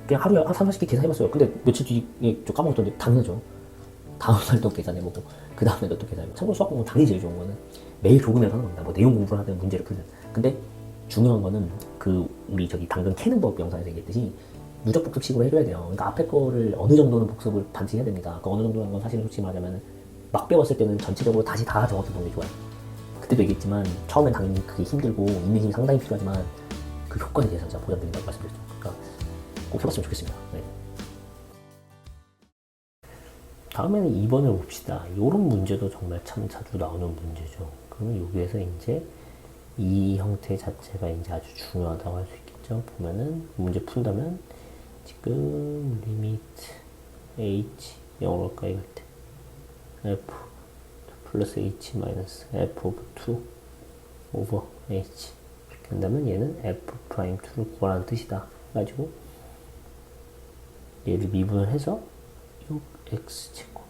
그냥 하루에 한 3, 40개 계산해봤어요. 근데 며칠 뒤에 좀 까먹었던데 당연하죠. 다음 날도 계산해보고 그 다음 날도 또 계산해보고. 참고로 수학 공부는 당연히 제일 좋은 거는 매일 조금이라도 하는 겁니다. 뭐 내용 공부를 하든 문제를 풀든. 근데 중요한 거는 그 우리 저기 당근 캐는 법 영상에서 얘기했듯이 누적 복습식으로 해줘야 돼요. 그러니까 앞에 거를 어느 정도는 복습을 반드시 해야 됩니다. 그 어느 정도라는 건 사실은 솔직히 말하자면 막 배웠을 때는 전체적으로 다시 다 적어서 보는 게 좋아요. 그때도 얘기했지만 처음엔 당연히 그게 힘들고 인내심이 상당히 필요하지만 그 효과에 대해서 제가 보장드린다고 말씀드렸죠. 그러니까 꼭 해봤으면 좋겠습니다. 네. 다음에는 2번을 봅시다. 이런 문제도 정말 참 자주 나오는 문제죠. 그러면 여기에서 이제 이 형태 자체가 이제 아주 중요하다고 할 수 있겠죠. 보면은 문제 푼다면 지금 리미트 h 0으로 가까이 갈 때 f 플러스 h 마이너스 f 오브 2 오버 h 이렇게 한다면 얘는 f 프라임 2를 구하라는 뜻이다. 가지고 얘를 미분을 해서 6x제곱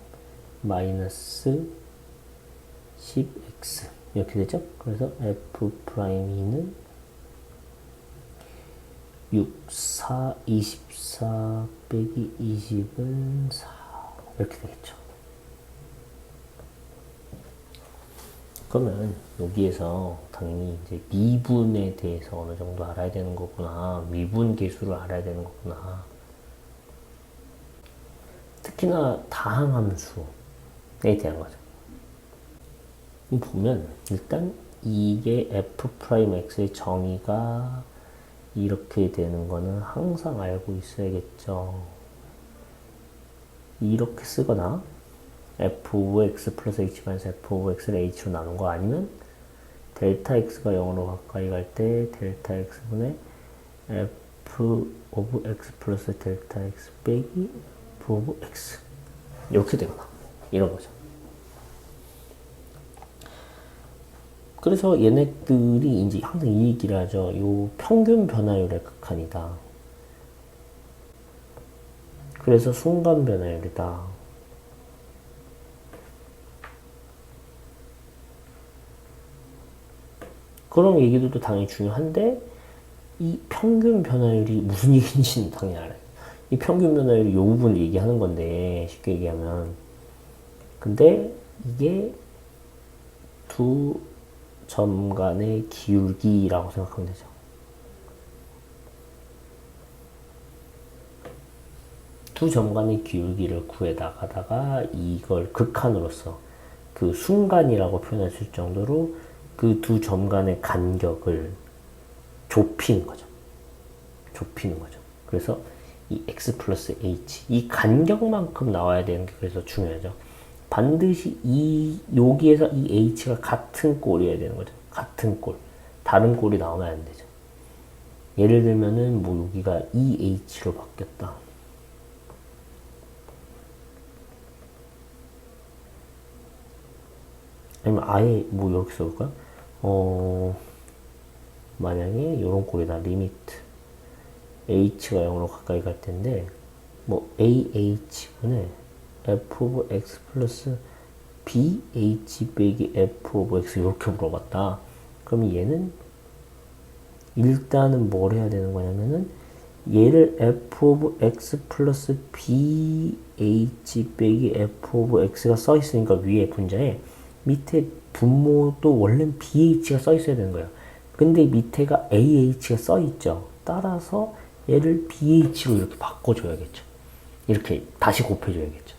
마이너스 10x 이렇게 되죠. 그래서 f 프라임 2는 6, 4, 24 빼기 20은 4 이렇게 되겠죠. 그러면 여기에서 당연히 이제 미분에 대해서 어느 정도 알아야 되는 거구나. 미분 계수를 알아야 되는 거구나. 특히나 다항함수에 대한 거죠. 보면 일단 이게 f'x의 정의가 이렇게 되는 거는 항상 알고 있어야겠죠. 이렇게 쓰거나 f 오브 x 플러스 h 마이너스 f 오브 x를 h로 나눈 거 아니면 델타 x가 0으로 가까이 갈 때 델타 x분의 f 오브 x 플러스 델타 x 빼기 f 오브 x 이렇게 되거나 이런 거죠. 그래서 얘네들이 이제 항상 이 얘기를 하죠. 요 평균 변화율의 극한이다. 그래서 순간 변화율이다. 그런 얘기들도 당연히 중요한데 이 평균 변화율이 무슨 얘기인지는 당연히 알아요. 이 평균 변화율이 이 부분을 얘기하는 건데 쉽게 얘기하면 근데 이게 두 점 간의 기울기라고 생각하면 되죠. 두 점 간의 기울기를 구해 나가다가 이걸 극한으로서 그 순간이라고 표현할 수 있을 정도로 그 두 점 간의 간격을 좁히는 거죠. 좁히는 거죠. 그래서 이 x 플러스 h 이 간격만큼 나와야 되는 게 그래서 중요하죠. 반드시 여기에서 이 h가 같은 꼴이어야 되는 거죠. 같은 꼴. 다른 꼴이 나오면 안 되죠. 예를 들면은 뭐 여기가 2h로 바뀌었다. 아니면 아예 뭐 이렇게 써볼까요? 만약에 이런 꼴이다. 리미트 h가 0으로 가까이 갈 텐데 뭐 ah분의 f 오브 x 플러스 bh 빼기 f 오브 x 이렇게 물어봤다. 그럼 얘는 일단은 뭘 해야 되는 거냐면은 얘를 f 오브 x 플러스 bh 빼기 f 오브 x가 써 있으니까 위에 분자에 밑에 분모도 원래는 bh가 써 있어야 되는 거예요. 근데 밑에가 ah가 써 있죠. 따라서 얘를 bh로 이렇게 바꿔줘야겠죠. 이렇게 다시 곱해줘야겠죠.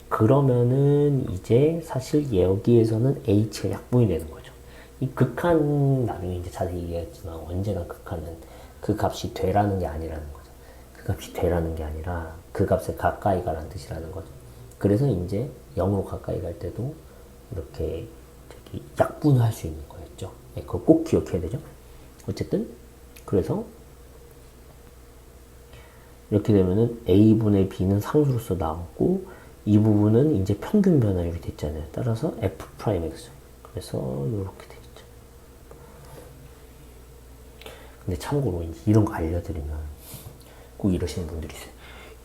그러면은 이제 사실 여기에서는 h가 약분이 되는 거죠. 이 극한 나중에 이제 자세히 얘기했지만 언제나 극한은 그 값이 되라는 게 아니라는 거죠. 그 값이 되라는 게 아니라 그 값에 가까이 가라는 뜻이라는 거죠. 그래서 이제 0으로 가까이 갈 때도 이렇게 약분을 할 수 있는 거였죠. 네, 그걸 꼭 기억해야 되죠. 어쨌든 그래서 이렇게 되면은 a분의 b는 상수로서 나오고 이 부분은 이제 평균 변화율이 됐잖아요. 따라서 f'x. 그래서 이렇게 되겠죠. 근데 참고로 이런 거 알려드리면 꼭 이러시는 분들이 있어요.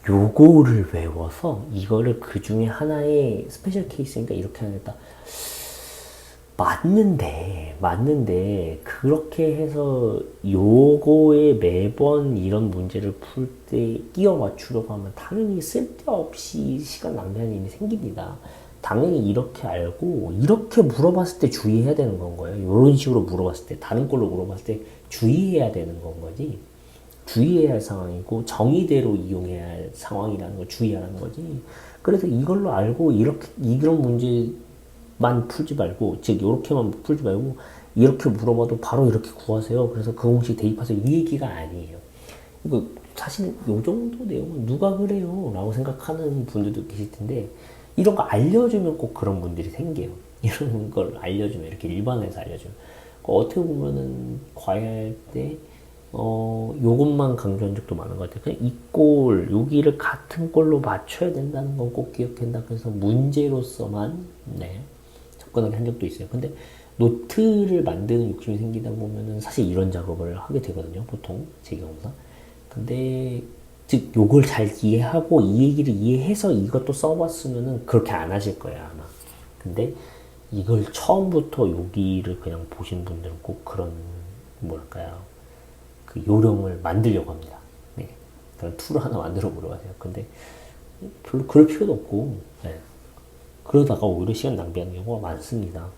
요거를 외워서 이거를 그 중에 하나의 스페셜 케이스니까 이렇게 하겠다. 맞는데, 그렇게 해서 요거에 매번 이런 문제를 풀 때 끼워 맞추려고 하면 당연히 쓸데없이 시간 낭비하는 일이 생깁니다. 당연히 이렇게 알고, 이렇게 물어봤을 때 주의해야 되는 건 거예요. 이런 식으로 물어봤을 때, 다른 걸로 물어봤을 때 주의해야 되는 건 거지. 주의해야 할 상황이고, 정의대로 이용해야 할 상황이라는 걸 주의하라는 거지. 그래서 이걸로 알고, 이렇게, 이런 문제만 풀지 말고, 즉, 이렇게만 풀지 말고, 이렇게 물어봐도 바로 이렇게 구하세요. 그래서 그 공식 대입하세요. 이 얘기가 아니에요. 이거 사실 요 정도 내용은 누가 그래요? 라고 생각하는 분들도 계실 텐데, 이런 거 알려주면 꼭 그런 분들이 생겨요. 이런 걸 알려주면, 이렇게 일반에서 알려주면. 어떻게 보면은 과외할 때, 요것만 강조한 적도 많은 것 같아요. 그냥 이 꼴, 여기를 같은 꼴로 맞춰야 된다는 건 꼭 기억한다. 그래서 문제로서만, 네, 접근하게 한 적도 있어요. 근데 노트를 만드는 욕심이 생기다 보면은 사실 이런 작업을 하게 되거든요. 보통, 제 경우는. 근데, 즉, 요걸 잘 이해하고 이 얘기를 이해해서 이것도 써봤으면은 그렇게 안 하실 거예요, 아마. 근데 이걸 처음부터 여기를 그냥 보신 분들은 꼭 그런, 뭐랄까요. 그 요령을 만들려고 합니다. 네. 그런 툴을 하나 만들어 보려고 하세요. 근데 별로 그럴 필요도 없고, 네. 그러다가 오히려 시간 낭비하는 경우가 많습니다.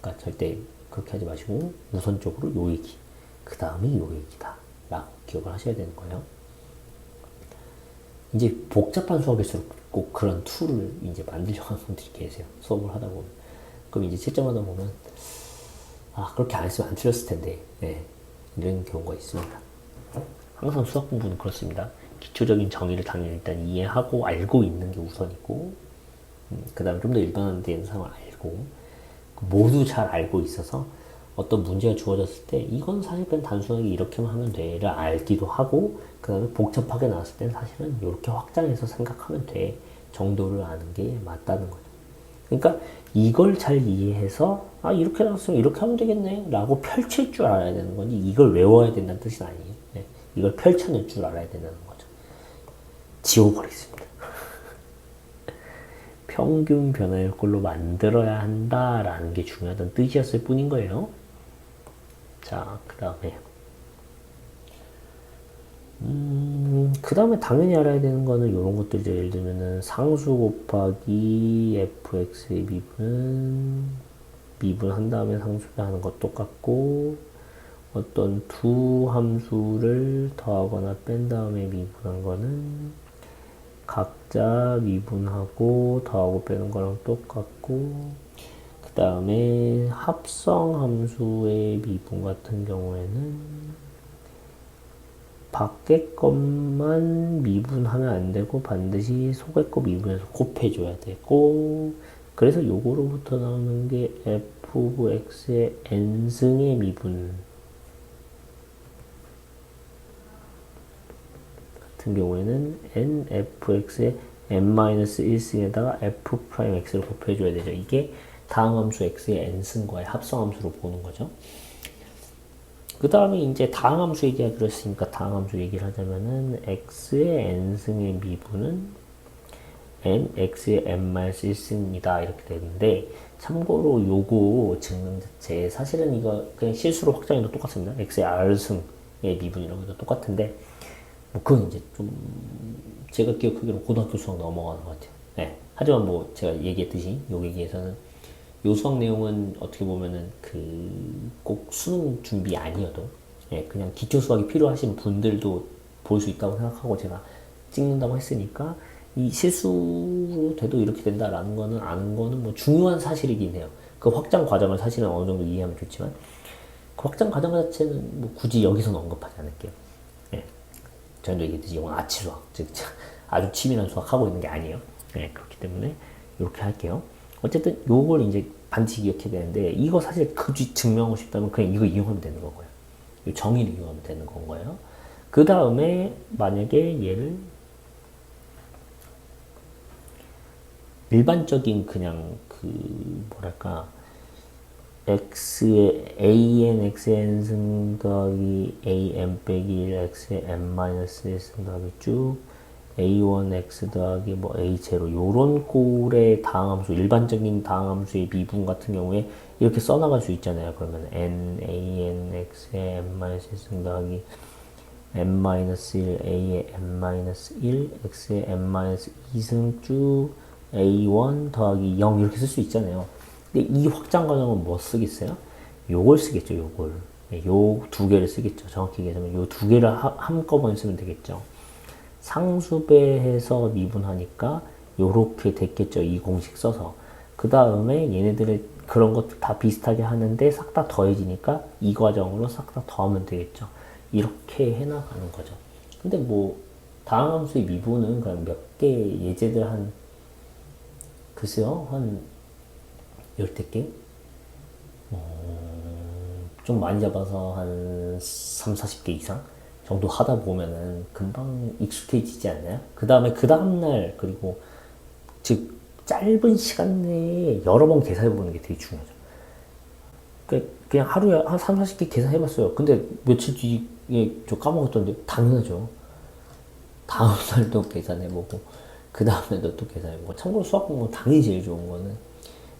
그러니까 절대 그렇게 하지 마시고, 우선적으로 요 얘기, 그 다음에 요 얘기다. 라고 기억을 하셔야 되는 거예요. 이제 복잡한 수업일수록 꼭 그런 툴을 이제 만들려고 하는 분들이 계세요. 수업을 하다 보면. 그럼 이제 채점하다 보면, 아, 그렇게 안 했으면 안 틀렸을 텐데, 네. 이런 경우가 있습니다. 항상 수학 공부는 그렇습니다. 기초적인 정의를 당연히 일단 이해하고 알고 있는 게 우선이고, 그 다음에 좀 더 일반화된 상황을 알고, 모두 잘 알고 있어서 어떤 문제가 주어졌을 때 이건 사실 그냥 단순하게 이렇게만 하면 돼를 알기도 하고, 그 다음에 복잡하게 나왔을 때는 사실은 이렇게 확장해서 생각하면 돼 정도를 아는 게 맞다는 거죠. 그러니까 이걸 잘 이해해서 아 이렇게 나왔으면 이렇게 하면 되겠네 라고 펼칠 줄 알아야 되는 건지, 이걸 외워야 된다는 뜻은 아니에요. 네. 이걸 펼쳐낼 줄 알아야 된다는 거죠. 지워버리겠습니다. 평균 변화율 꼴로 만들어야 한다라는 게 중요하다는 뜻이었을 뿐인 거예요. 자, 그 다음에 그 다음에 당연히 알아야 되는 거는 이런 것들이죠. 예를 들면은 상수 곱하기 fx의 미분한 다음에 상수를 하는 것 똑같고, 어떤 두 함수를 더하거나 뺀 다음에 미분한 거는 각자 미분하고 더하고 빼는 거랑 똑같고, 그 다음에 합성 함수의 미분 같은 경우에는 밖에 것만 미분하면 안 되고 반드시 속에 거 미분해서 곱해줘야 되고, 그래서 요거로부터 나오는 게 f of x의 n승의 미분 같은 경우에는 nfx의 n-1승에다가 f'x를 곱해줘야 되죠. 이게 다음 함수 x의 n승과의 합성함수로 보는 거죠. 그 다음에 이제 다음 함수 얘기하기로 했으니까 다음 함수 얘기를 하자면은 x의 n승의 미분은 x의 n-1승이다 이렇게 되는데, 참고로 요거 증명 자체 사실은 이거 그냥 실수로 확장해도 똑같습니다. x의 r승의 미분이라고 해도 똑같은데, 뭐 그건 이제 좀 제가 기억하기로 고등학교 수학 넘어가는 것 같아요. 네. 하지만 뭐 제가 얘기했듯이 요 얘기에서는 요 수학 내용은 어떻게 보면은 그 꼭 수능 준비 아니어도, 예, 그냥 기초 수학이 필요하신 분들도 볼 수 있다고 생각하고 제가 찍는다고 했으니까, 이 실수로 돼도 이렇게 된다라는 거는 아는 거는 뭐 중요한 사실이긴 해요. 그 확장 과정을 사실은 어느 정도 이해하면 좋지만, 그 확장 과정 자체는 뭐 굳이 여기서는 언급하지 않을게요. 예. 전에도 얘기했듯이 이건 아치 수학, 즉 아주 치밀한 수학 하고 있는 게 아니에요. 예, 그렇기 때문에 이렇게 할게요. 어쨌든 요걸 이제 반드시 기억해야 되는데, 이거 사실 굳이 증명하고 싶다면 그냥 이거 이용하면 되는 거고요. 이 정의를 이용하면 되는 건 거예요. 그 다음에 만약에 얘를 일반적인 그냥 그 뭐랄까 x의 an x의 n승 더하기 am 빼기 1 x의 n-1승 더하기 쭉 a1x 더하기 뭐 a0 요런 꼴의 다항함수, 일반적인 다항함수의 미분 같은 경우에 이렇게 써나갈 수 있잖아요. 그러면 n a n x에 n-1승 더하기 n-1 a에 n-1 x에 n-2승 쭉 a1 더하기 0 이렇게 쓸 수 있잖아요. 근데 이 확장 과정은 뭐 쓰겠어요? 요걸 쓰겠죠. 요걸. 요 두 개를 쓰겠죠. 정확히 얘기하자면 요 두 개를 한꺼번에 쓰면 되겠죠. 상수배해서 미분하니까 요렇게 됐겠죠. 이 공식 써서. 그 다음에 얘네들을 그런 것도 다 비슷하게 하는데 싹 다 더해지니까 이 과정으로 싹 다 더하면 되겠죠. 이렇게 해나가는 거죠. 근데 뭐 다항함수의 미분은 그냥 몇 개 예제들 한 글쎄요 한 열댓 개? 좀 많이 잡아서 한 3, 40개 이상 정도 하다 보면은 금방 익숙해지지 않나요? 그 다음날, 그리고 즉, 짧은 시간 내에 여러 번 계산해보는 게 되게 중요하죠. 그냥 하루에 한 3, 40개 계산해봤어요. 근데 며칠 뒤에 저 까먹었던데, 당연하죠. 다음 날도 계산해보고, 그 다음날도 또 계산해보고. 참고로 수학 공부는 당연히 제일 좋은 거는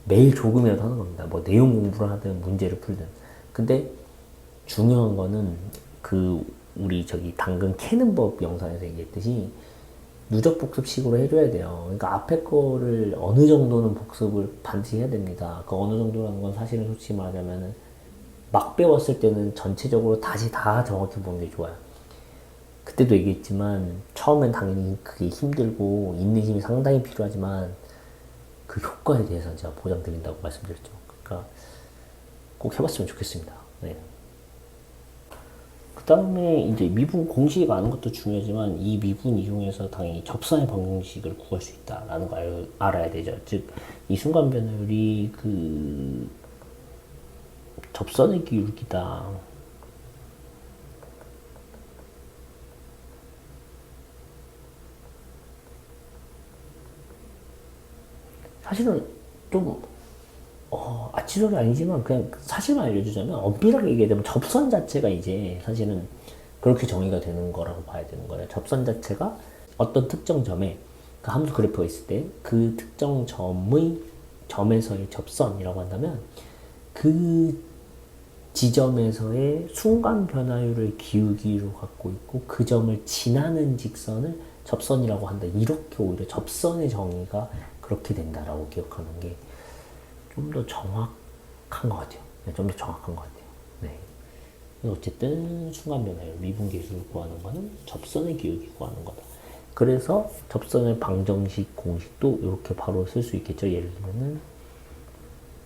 매일 조금이라도 하는 겁니다. 뭐 내용 공부를 하든 문제를 풀든. 근데 중요한 거는 우리 당근 캐는 법 영상에서 얘기했듯이 누적 복습식으로 해줘야 돼요. 그러니까 앞에 거를 어느 정도는 복습을 반드시 해야 됩니다. 그 어느 정도라는 건 사실은 솔직히 말하자면은 막 배웠을 때는 전체적으로 다시 다 정확히 보는 게 좋아요. 그때도 얘기했지만 처음엔 당연히 그게 힘들고 인내심이 상당히 필요하지만 그 효과에 대해서는 제가 보장드린다고 말씀드렸죠. 그러니까 꼭 해봤으면 좋겠습니다. 네. 그 다음에 이제 미분 공식이 아는 것도 중요하지만 이 미분 이용해서 당연히 접선의 방정식을 구할 수 있다라는 걸 알아야 되죠. 즉, 이 순간 변화율이 접선의 기울기다. 사실은 좀 아치sor이 아니지만 그냥 사실만 알려주자면 엄밀하게 얘기하자면 접선 자체가 이제 사실은 그렇게 정의가 되는 거라고 봐야 되는 거예요. 접선 자체가 어떤 특정 점에 그 함수 그래프가 있을 때 그 특정 점에서의 접선이라고 한다면 그 지점에서의 순간 변화율을 기울기로 갖고 있고 그 점을 지나는 직선을 접선이라고 한다. 이렇게 오히려 접선의 정의가 그렇게 된다라고 기억하는 게 좀 더 정확한 것 같아요. 네, 좀 더 정확한 것 같아요. 네. 어쨌든 순간 변화율, 미분 계수를 구하는 거는 접선의 기울기 구하는 거다. 그래서 접선의 방정식 공식도 이렇게 바로 쓸 수 있겠죠. 예를 들면은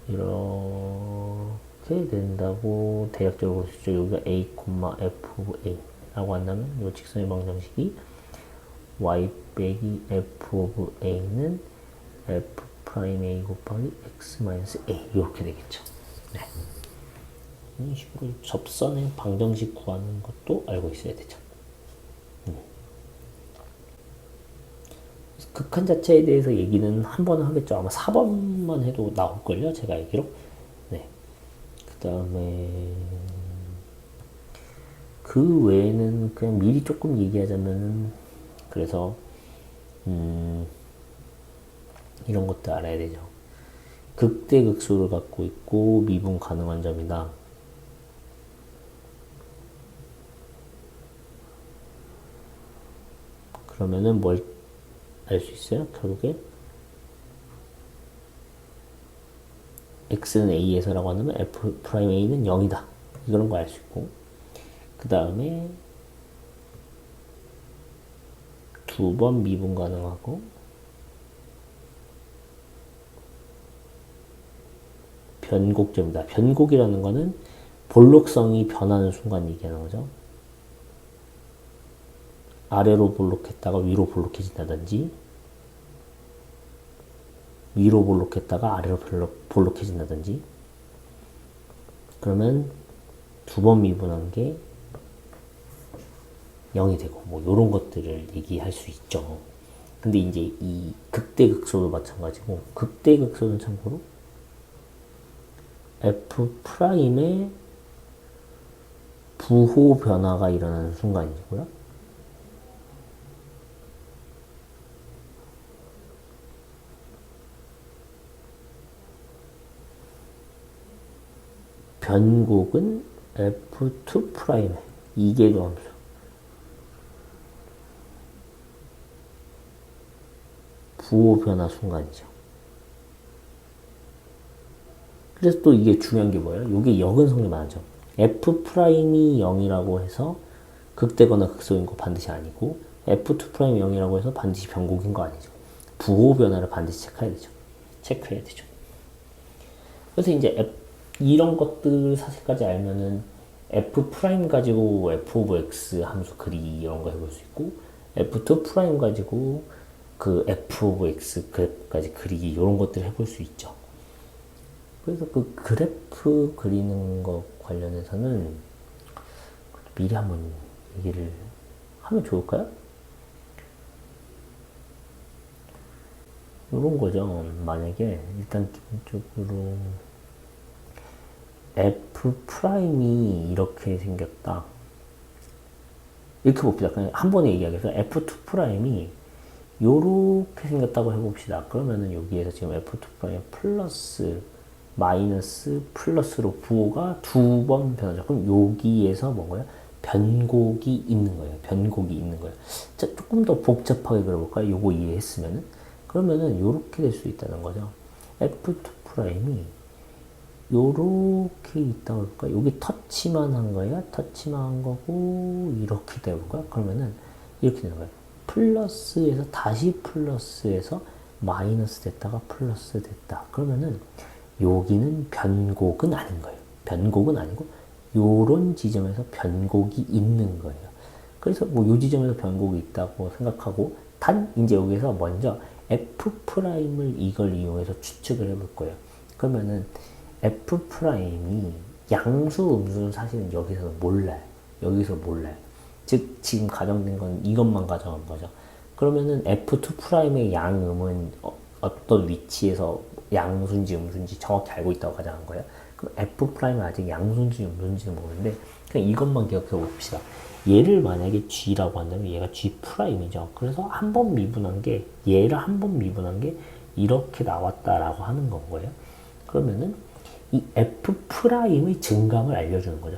이렇게 된다고 대략적으로 볼 수 있죠. 여기가 a, f, a라고 한다면 이 직선의 방정식이 y 빼기 f of a는 f 프라임 a 곱하기 x 마이너스 a 이렇게 되겠죠. 네. 이런 식으로 접선의 방정식 구하는 것도 알고 있어야 되죠. 극한 자체에 대해서 얘기는 한 번은 하겠죠. 아마 4번만 해도 나올걸요. 제가 알기로. 네. 그 다음에 그 외에는 그냥 미리 조금 얘기하자면은 그래서 이런 것도 알아야 되죠. 극대극소를 갖고 있고 미분 가능한 점이다. 그러면은 뭘 알 수 있어요? 결국에 x는 a에서라고 한다면 f 프라임 a는 0이다. 이런 거 알 수 있고 그 다음에 두 번 미분 가능하고 변곡점이다. 변곡이라는 거는 볼록성이 변하는 순간 얘기하는 거죠. 아래로 볼록했다가 위로 볼록해진다든지 위로 볼록했다가 아래로 볼록해진다든지 그러면 두 번 미분한 게 0이 되고 뭐 이런 것들을 얘기할 수 있죠. 근데 이제 이 극대극소도 마찬가지고 극대극소는 참고로 f 프라임의 부호 변화가 일어나는 순간이고요. 변곡은 F2 프라임 이계도 함수. 부호 변화 순간이죠. 그래서 또 이게 중요한 게 뭐예요? 이게 역은성이 많죠. F 프라임이 0이라고 해서 극대거나 극소인 거 반드시 아니고 F2 프라임이 0이라고 해서 반드시 변곡인 거 아니죠. 부호 변화를 반드시 체크해야 되죠. 그래서 이제 이런 것들 사실까지 알면은 F 프라임 가지고 F 오브 X 함수 그리기 이런 거 해볼 수 있고 F2 프라임 가지고 그 F 오브 X 그래프까지 그리기 이런 것들 해볼 수 있죠. 그래서 그 그래프 그리는 거 관련해서는 미리 한번 얘기를 하면 좋을까요? 이런 거죠. 만약에 일단 기본적으로 F 프라임이 이렇게 생겼다. 이렇게 봅시다. 그냥 한 번에 얘기하겠어. F2 프라임이 요렇게 생겼다고 해봅시다. 그러면은 여기에서 지금 F2 프라임 플러스 마이너스 플러스로 부호가 두 번 변하죠. 그럼 여기에서 뭔가요? 변곡이 있는 거예요. 변곡이 있는 거예요. 자, 조금 더 복잡하게 그려볼까요? 요거 이해했으면은. 그러면은 요렇게 될 수 있다는 거죠. F2 프라임이 요렇게 있다고 할까? 여기 터치만 한 거야? 터치만 한 거고, 이렇게 되볼까요? 그러면은 이렇게 되는 거예요. 플러스에서 다시 플러스에서 마이너스 됐다가 플러스 됐다. 그러면은 여기는 변곡은 아닌 거예요. 변곡은 아니고 요런 지점에서 변곡이 있는 거예요. 그래서 뭐 요 지점에서 변곡이 있다고 생각하고 단 이제 여기서 먼저 F 프라임을 이걸 이용해서 추측을 해볼 거예요. 그러면은 F 프라임이 양수 음수는 사실은 여기서 몰라요. 여기서 몰라요. 즉 지금 가정된 건 이것만 가정한 거죠. 그러면은 F2 프라임의 양음은 어떤 위치에서 양수인지 음수인지 정확히 알고 있다고 가정한 거예요. 그럼 F 프라임은 아직 양수인지 음수인지는 모르는데 그냥 이것만 기억해 봅시다. 얘를 만약에 G라고 한다면 얘가 G 프라임이죠. 그래서 한 번 미분한 게 얘를 한 번 미분한 게 이렇게 나왔다라고 하는 건 거예요. 그러면은 이 F 프라임의 증감을 알려주는 거죠.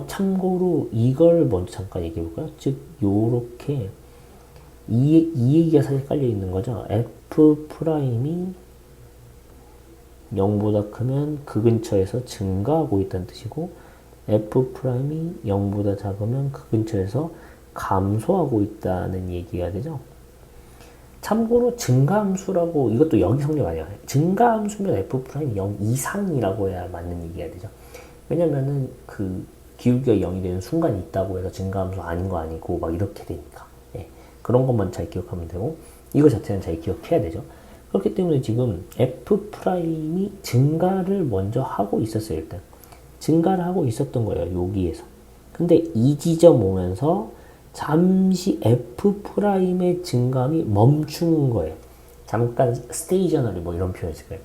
참고로 이걸 먼저 잠깐 얘기해 볼까요? 즉 요렇게 이 얘기가 사실 깔려 있는 거죠. F 프라임이 0보다 크면 그 근처에서 증가하고 있다는 뜻이고 F 프라임이 0보다 작으면 그 근처에서 감소하고 있다는 얘기가 되죠. 참고로 증가함수라고 이것도 여기 성립 아니에요. 증가함수면 F 프라임 0 이상이라고 해야 맞는 얘기가 되죠. 왜냐면은 그 기울기가 0이 되는 순간이 있다고 해서 증가함수 아닌 거 아니고 막 이렇게 되니까. 예. 그런 것만 잘 기억하면 되고 이거 자체는 잘 기억해야 되죠. 그렇기 때문에 지금 F 프라임이 증가를 먼저 하고 있었어요. 일단 증가를 하고 있었던 거예요. 여기에서. 근데 이 지점 오면서 잠시 F 프라임의 증감이 멈춘 거예요. 잠깐 스테이셔너리 뭐 이런 표현이 있을 거예요.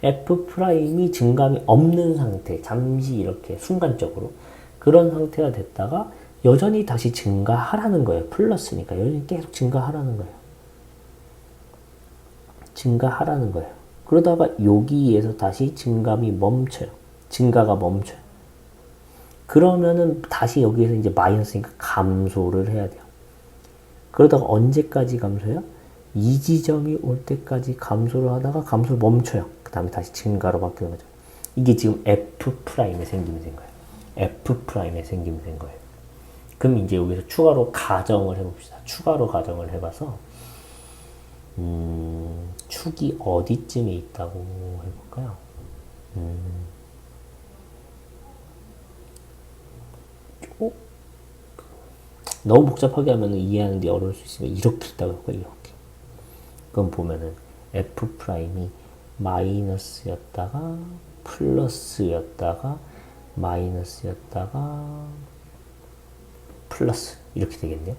F 프라임이 증감이 없는 상태, 잠시 이렇게 순간적으로 그런 상태가 됐다가 여전히 다시 증가하라는 거예요. 플러스니까 여전히 계속 증가하라는 거예요. 증가하라는 거예요. 그러다가 여기에서 다시 증감이 멈춰요. 증가가 멈춰요. 그러면은 다시 여기에서 이제 마이너스니까 감소를 해야 돼요. 그러다가 언제까지 감소해요? 이 지점이 올 때까지 감소를 하다가 감소를 멈춰요. 그 다음에 다시 증가로 바뀌는 거죠. 이게 지금 F 프라임의 생김이 된 거예요. F 프라임의 생김이 된 거예요. 그럼 이제 여기서 추가로 가정을 해봅시다. 추가로 가정을 해봐서 축이 어디쯤에 있다고 해볼까요? 너무 복잡하게 하면 이해하는 데 어려울 수 있으니까 이렇게 있다고 할까요? 이렇게. 그럼 보면은 F 프라임이 마이너스였다가 플러스였다가 마이너스였다가 플러스 이렇게 되겠네요.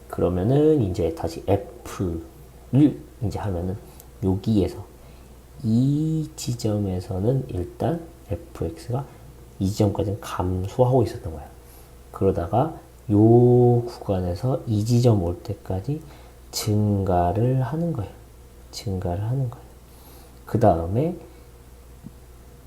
그러면은 이제 다시 F를 이제 하면은 여기에서 이 지점에서는 일단 fx가 이 지점까지는 감소하고 있었던 거야. 그러다가 요 구간에서 이 지점 올 때까지 증가를 하는 거예요. 증가를 하는 거예요. 그 다음에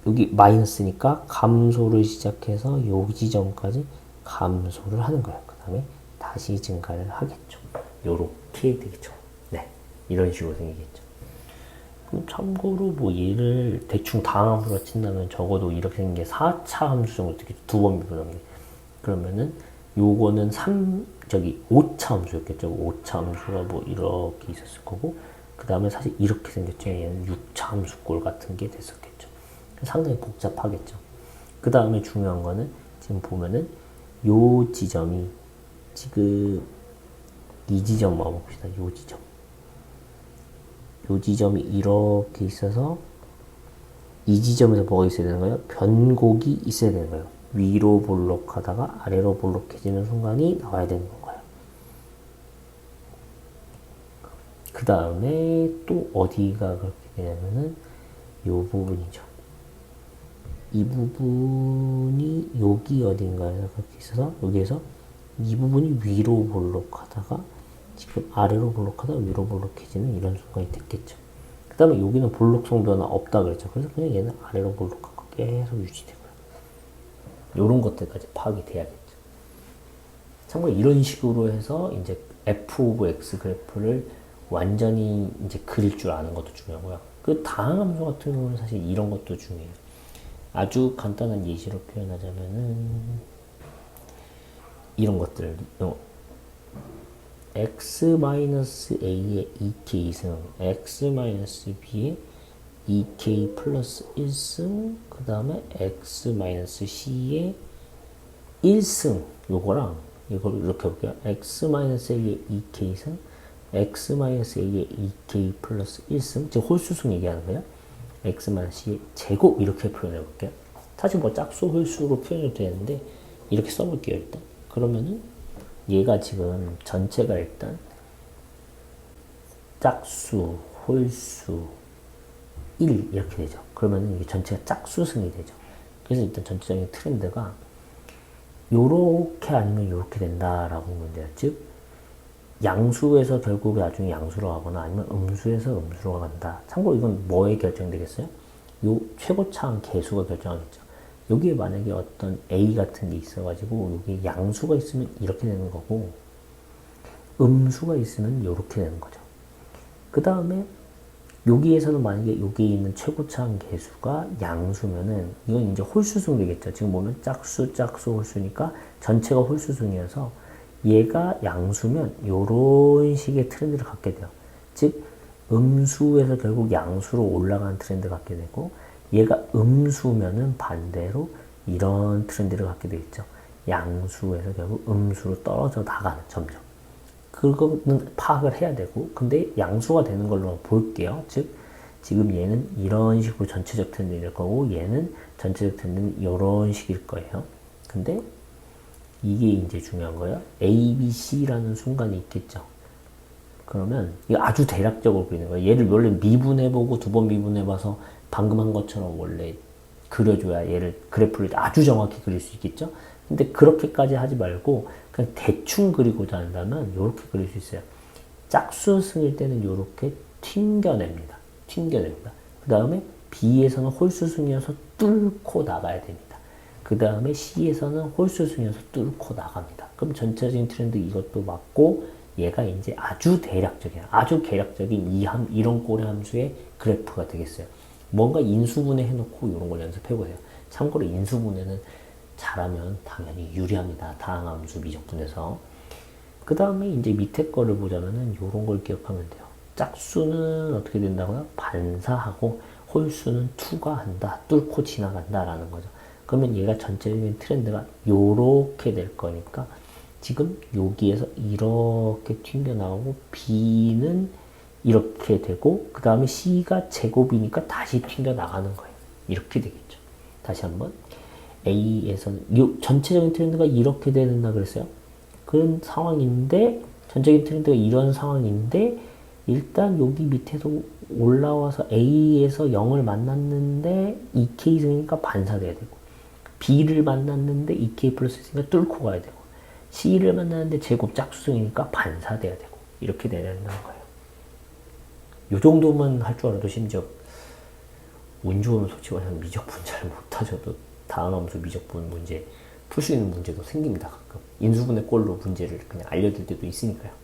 여기 마이너스니까 감소를 시작해서 요 지점까지 감소를 하는 거예요. 그 다음에 다시 증가를 하겠죠. 요렇게 되겠죠. 네. 이런 식으로 생기겠죠. 그럼 참고로 뭐 얘를 대충 다항함수로 친다면 적어도 이렇게 생긴 게 4차 함수 정도 되겠죠. 두 번 미분하는 게. 그러면은 요거는 5차 함수였겠죠. 5차 함수가 뭐 이렇게 있었을 거고, 그 다음에 사실 이렇게 생겼죠. 얘는 6차 함수꼴 같은 게 됐었겠죠. 상당히 복잡하겠죠. 그 다음에 중요한 거는 지금 보면은 요 지점이 지금 이 지점만 봅시다. 요 지점. 요 지점이 이렇게 있어서 이 지점에서 뭐가 있어야 되는 거예요? 변곡이 있어야 되는 거예요. 위로 볼록하다가 아래로 볼록해지는 순간이 나와야 되는 거예요. 그 다음에 또 어디가 그렇게 되냐면은 요 부분이죠. 이 부분이 여기 어딘가에서 그렇게 있어서 여기에서 이 부분이 위로 볼록하다가 지금 아래로 볼록하다가 위로 볼록해지는 이런 순간이 됐겠죠. 그 다음에 여기는 볼록성 변화 없다 그랬죠. 그래서 그냥 얘는 아래로 볼록하고 계속 유지되고요. 요런 것들까지 파악이 돼야겠죠. 참고로 이런 식으로 해서 이제 f 오브 x 그래프를 완전히 이제 그릴 줄 아는 것도 중요하고요. 그 다항함수 같은 경우는 사실 이런 것도 중요해요. 아주 간단한 예시로 표현하자면은 이런 것들 x-a의 2k 승, x-b의 2k 플러스 1승, 그 다음에 x-c의 1승, 요거랑 이걸 이렇게 볼게요. x-a의 2k 승, x-a의 2k 플러스 1승, 즉 홀수승 얘기하는 거예요. x-c의 제곱 이렇게 표현해 볼게요. 사실 뭐 짝수 홀수로 표현해도 되는데 이렇게 써볼게요. 일단 그러면은 얘가 지금 전체가 일단 짝수, 홀수, 1 이렇게 되죠. 그러면 이게 전체가 짝수승이 되죠. 그래서 일단 전체적인 트렌드가 요렇게 아니면 요렇게 된다라고 보면 돼요. 즉 양수에서 결국 나중에 양수로 가거나 아니면 음수에서 음수로 간다. 참고로 이건 뭐에 결정되겠어요? 요 최고차항 계수가 결정하겠죠. 여기에 만약에 어떤 A 같은 게 있어가지고 여기 양수가 있으면 이렇게 되는 거고 음수가 있으면 이렇게 되는 거죠. 그 다음에 여기에서는 만약에 여기에 있는 최고차항 계수가 양수면은 이건 이제 홀수승 되겠죠. 지금 보면 짝수, 짝수, 홀수니까 전체가 홀수승이어서 얘가 양수면 이런 식의 트렌드를 갖게 돼요. 즉 음수에서 결국 양수로 올라가는 트렌드를 갖게 되고 얘가 음수면은 반대로 이런 트렌드를 갖게 되겠죠. 양수에서 결국 음수로 떨어져 나가는 점점. 그거는 파악을 해야 되고, 근데 양수가 되는 걸로 볼게요. 즉, 지금 얘는 이런 식으로 전체적 트렌드일 거고, 얘는 전체적 트렌드는 이런 식일 거예요. 근데 이게 이제 중요한 거예요. A, B, C라는 순간이 있겠죠. 그러면 이거 아주 대략적으로 그리는 거예요. 얘를 원래 미분해보고 두 번 미분해봐서 방금 한 것처럼 원래 그려줘야 얘를 그래프를 아주 정확히 그릴 수 있겠죠. 근데 그렇게까지 하지 말고 그냥 대충 그리고자 한다면 이렇게 그릴 수 있어요. 짝수승일 때는 이렇게 튕겨냅니다. 튕겨냅니다. 그 다음에 B에서는 홀수승이어서 뚫고 나가야 됩니다. 그 다음에 C에서는 홀수승이어서 뚫고 나갑니다. 그럼 전체적인 트렌드 이것도 맞고 얘가 이제 아주 대략적인, 아주 계략적인 이런 꼴의 함수의 그래프가 되겠어요. 뭔가 인수분해 해놓고 이런 걸 연습해보세요. 참고로 인수분해는 잘하면 당연히 유리합니다. 다항함수 미적분에서. 그 다음에 이제 밑에 거를 보자면은 이런 걸 기억하면 돼요. 짝수는 어떻게 된다고요? 반사하고 홀수는 투과한다. 뚫고 지나간다 라는 거죠. 그러면 얘가 전체적인 트렌드가 요렇게 될 거니까 지금 여기에서 이렇게 튕겨나오고 B는 이렇게 되고 그 다음에 C가 제곱이니까 다시 튕겨나가는 거예요. 이렇게 되겠죠. 다시 한번 A에서는 이 전체적인 트렌드가 이렇게 된다 그랬어요. 그런 상황인데 전체적인 트렌드가 이런 상황인데 일단 여기 밑에서 올라와서 A에서 0을 만났는데 2K 승이니까 반사돼야 되고 B를 만났는데 2K 플러스 있으니까 뚫고 가야 되고 C를 만났는데 제곱 짝수승이니까 반사돼야 되고 이렇게 돼야 된다는 거예요. 이 정도만 할 줄 알아도 심지어 운 좋으면 솔직히 말하면 미적분 잘 못 따져도 다항함수 미적분 문제 풀 수 있는 문제도 생깁니다. 가끔 인수분해 꼴로 문제를 그냥 알려줄 때도 있으니까요.